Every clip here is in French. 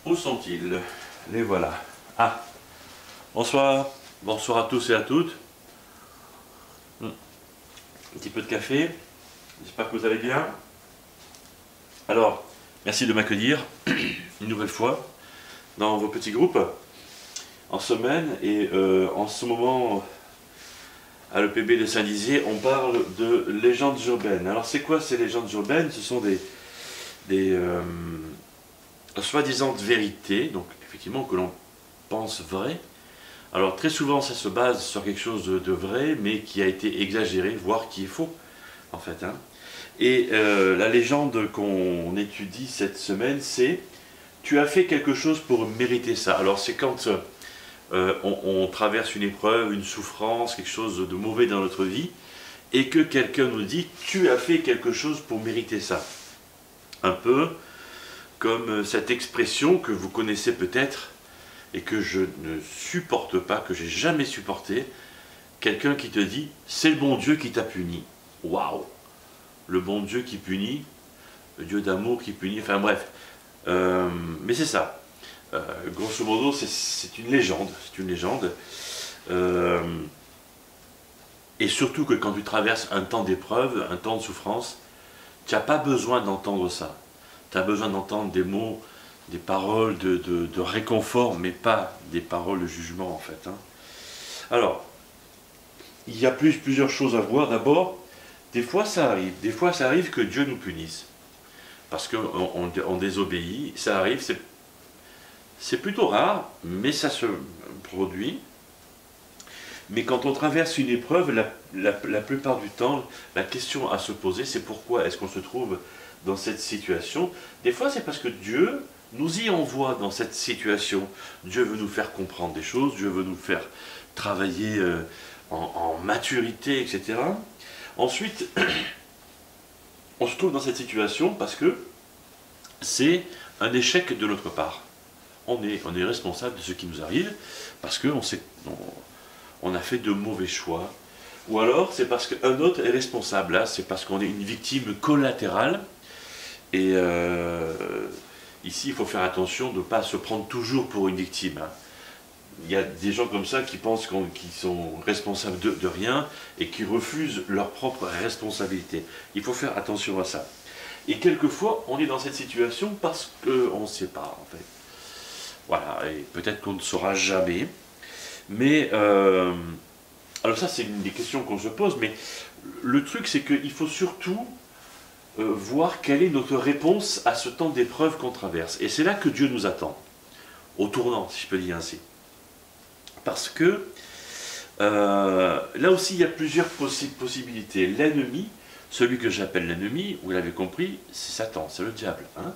Où sont-ils? Les voilà. Ah, bonsoir. Bonsoir à tous et à toutes. Un petit peu de café. J'espère que vous allez bien. Alors, merci de m'accueillir une nouvelle fois dans vos petits groupes en semaine. Et en ce moment, à l'EPB de Saint-Dizier, on parle de légendes urbaines. Alors, c'est quoi ces légendes urbaines? Ce sont des soi-disant vérités, donc effectivement que l'on pense vraies. Alors très souvent ça se base sur quelque chose de vrai, mais qui a été exagéré, voire qui est faux, en fait. Hein. Et la légende qu'on étudie cette semaine, c'est tu as fait quelque chose pour mériter ça. Alors c'est quand on traverse une épreuve, une souffrance, quelque chose de mauvais dans notre vie, et que quelqu'un nous dit tu as fait quelque chose pour mériter ça. Un peu comme cette expression que vous connaissez peut-être et que je ne supporte pas, que j'ai jamais supporté, quelqu'un qui te dit c'est le bon Dieu qui t'a puni. Waouh! Le bon Dieu qui punit, le Dieu d'amour qui punit, enfin bref. Mais c'est ça. Grosso modo, c'est une légende. C'est une légende. Et surtout que quand tu traverses un temps d'épreuve, un temps de souffrance, tu n'as pas besoin d'entendre ça. Tu as besoin d'entendre des mots, des paroles de réconfort, mais pas des paroles de jugement en fait. Hein. Alors, il y a plusieurs choses à voir. D'abord, des fois ça arrive que Dieu nous punisse. Parce qu'on désobéit, ça arrive, c'est plutôt rare, mais ça se produit. Mais quand on traverse une épreuve, la plupart du temps, la question à se poser, c'est pourquoi est-ce qu'on se trouve dans cette situation. Des fois, c'est parce que Dieu nous y envoie dans cette situation. Dieu veut nous faire comprendre des choses, Dieu veut nous faire travailler en maturité, etc. Ensuite, on se trouve dans cette situation parce que c'est un échec de notre part. On est responsable de ce qui nous arrive parce qu'on on a fait de mauvais choix. Ou alors, c'est parce qu'un autre est responsable. Là, c'est parce qu'on est une victime collatérale. Et ici, il faut faire attention de ne pas se prendre toujours pour une victime. Hein. Il y a des gens comme ça qui pensent qu'ils sont responsables de rien et qui refusent leur propre responsabilité. Il faut faire attention à ça. Et quelquefois, on est dans cette situation parce qu'on ne sait pas, en fait. Voilà, et peut-être qu'on ne saura jamais. Mais, alors ça, c'est une des questions qu'on se pose, mais le truc, c'est qu'il faut surtout voir quelle est notre réponse à ce temps d'épreuve qu'on traverse. Et c'est là que Dieu nous attend, au tournant, si je peux dire ainsi. Parce que là aussi, il y a plusieurs possibilités. L'ennemi, celui que j'appelle l'ennemi, vous l'avez compris, c'est Satan, c'est le diable. Hein,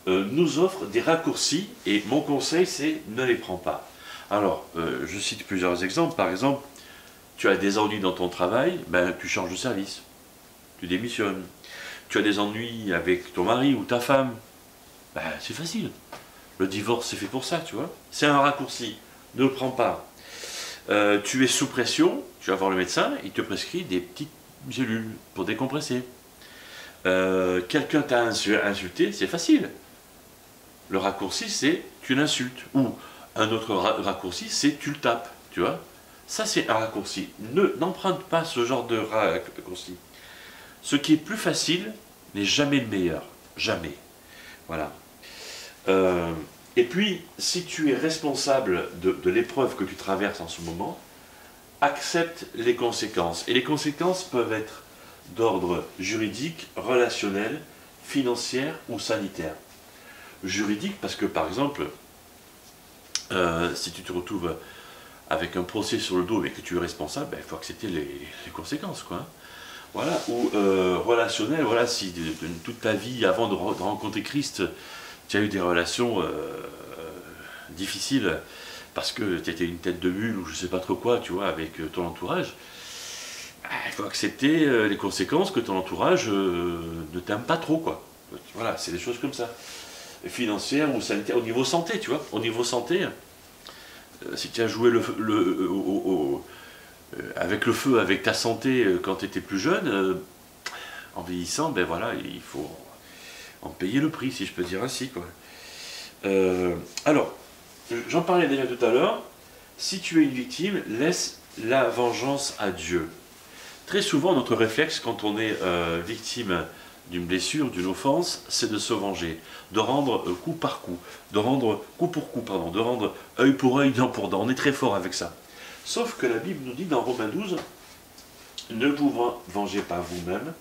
nous offre des raccourcis, et mon conseil, c'est ne les prends pas. Alors, je cite plusieurs exemples. Par exemple, tu as des ennuis dans ton travail, ben, tu changes de service, tu démissionnes. Tu as des ennuis avec ton mari ou ta femme, ben, c'est facile. Le divorce, c'est fait pour ça, tu vois. C'est un raccourci, ne le prends pas. Tu es sous pression, tu vas voir le médecin, il te prescrit des petites gélules pour décompresser. Quelqu'un t'a insulté, c'est facile. Le raccourci, c'est tu l'insultes. Ou un autre raccourci, c'est tu le tapes, tu vois. Ça, c'est un raccourci. N'emprunte pas ce genre de raccourci. Ce qui est plus facile n'est jamais le meilleur. Jamais. Voilà. Et puis, si tu es responsable de l'épreuve que tu traverses en ce moment, accepte les conséquences. Et les conséquences peuvent être d'ordre juridique, relationnel, financier ou sanitaire. Juridique parce que, par exemple, si tu te retrouves avec un procès sur le dos et que tu es responsable, ben, il faut accepter les conséquences, quoi. Voilà, ou relationnel, voilà, si toute ta vie, avant de rencontrer Christ, tu as eu des relations difficiles parce que tu étais une tête de mule ou je sais pas trop quoi, tu vois, avec ton entourage, il faut accepter les conséquences que ton entourage ne t'aime pas trop, quoi. Voilà, c'est des choses comme ça. Financières ou sanitaires, au niveau santé, tu vois, au niveau santé, si tu as joué avec le feu, avec ta santé quand tu étais plus jeune, en vieillissant, ben voilà, il faut en payer le prix, si je peux dire ainsi, quoi. Alors, j'en parlais déjà tout à l'heure, si tu es une victime, laisse la vengeance à Dieu. Très souvent, notre réflexe, quand on est victime d'une blessure, d'une offense, c'est de se venger, de rendre coup par coup, de rendre coup pour coup, pardon, de rendre œil pour œil, dent pour dent. On est très fort avec ça. Sauf que la Bible nous dit dans Romains 12, ne vous vengez pas vous-même,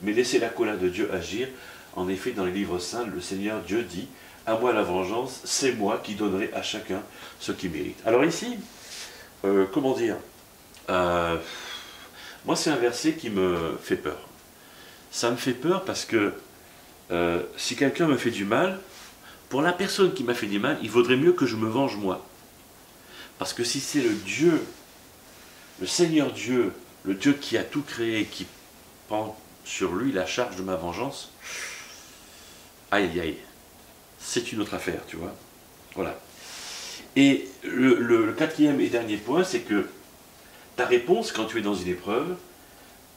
mais laissez la colère de Dieu agir. En effet, dans les livres saints, le Seigneur Dieu dit, à moi la vengeance, c'est moi qui donnerai à chacun ce qu'il mérite. Alors ici, comment dire, moi c'est un verset qui me fait peur. Ça me fait peur parce que si quelqu'un me fait du mal, pour la personne qui m'a fait du mal, il vaudrait mieux que je me venge moi. Parce que si c'est le Dieu, le Seigneur Dieu, le Dieu qui a tout créé, qui prend sur lui la charge de ma vengeance, aïe aïe aïe, c'est une autre affaire, tu vois. Voilà. Et le quatrième et dernier point, c'est que ta réponse, quand tu es dans une épreuve,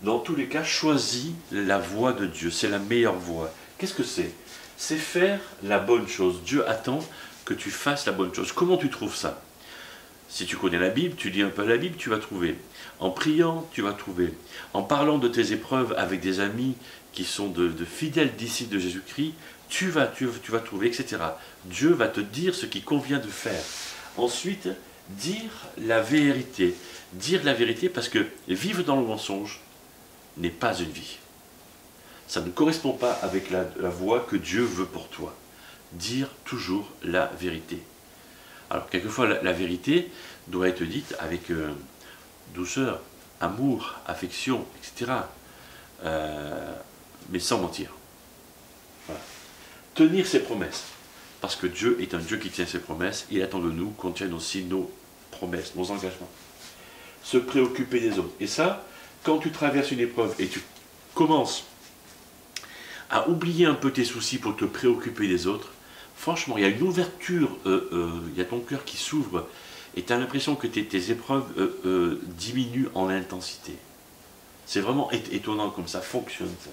dans tous les cas, choisis la voie de Dieu. C'est la meilleure voie. Qu'est-ce que c'est? C'est faire la bonne chose. Dieu attend que tu fasses la bonne chose. Comment tu trouves ça? Si tu connais la Bible, tu lis un peu la Bible, tu vas trouver. En priant, tu vas trouver. En parlant de tes épreuves avec des amis qui sont de fidèles disciples de Jésus-Christ, tu vas trouver, etc. Dieu va te dire ce qui convient de faire. Ensuite, dire la vérité. Dire la vérité parce que vivre dans le mensonge n'est pas une vie. Ça ne correspond pas avec la voie que Dieu veut pour toi. Dire toujours la vérité. Alors, quelquefois, la vérité doit être dite avec douceur, amour, affection, etc. Mais sans mentir. Voilà. Tenir ses promesses. Parce que Dieu est un Dieu qui tient ses promesses. Il attend de nous qu'on tienne aussi nos promesses, nos engagements. Se préoccuper des autres. Et ça, quand tu traverses une épreuve et tu commences à oublier un peu tes soucis pour te préoccuper des autres, franchement, il y a une ouverture, il y a ton cœur qui s'ouvre et tu as l'impression que tes épreuves diminuent en intensité. C'est vraiment étonnant comme ça fonctionne. Ça.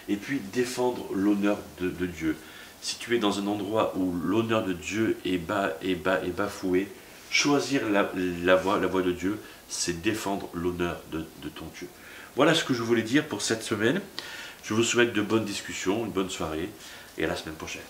Et puis, défendre l'honneur de Dieu. Si tu es dans un endroit où l'honneur de Dieu est bafoué, choisir la voie de Dieu, c'est défendre l'honneur de ton Dieu. Voilà ce que je voulais dire pour cette semaine. Je vous souhaite de bonnes discussions, une bonne soirée et à la semaine prochaine.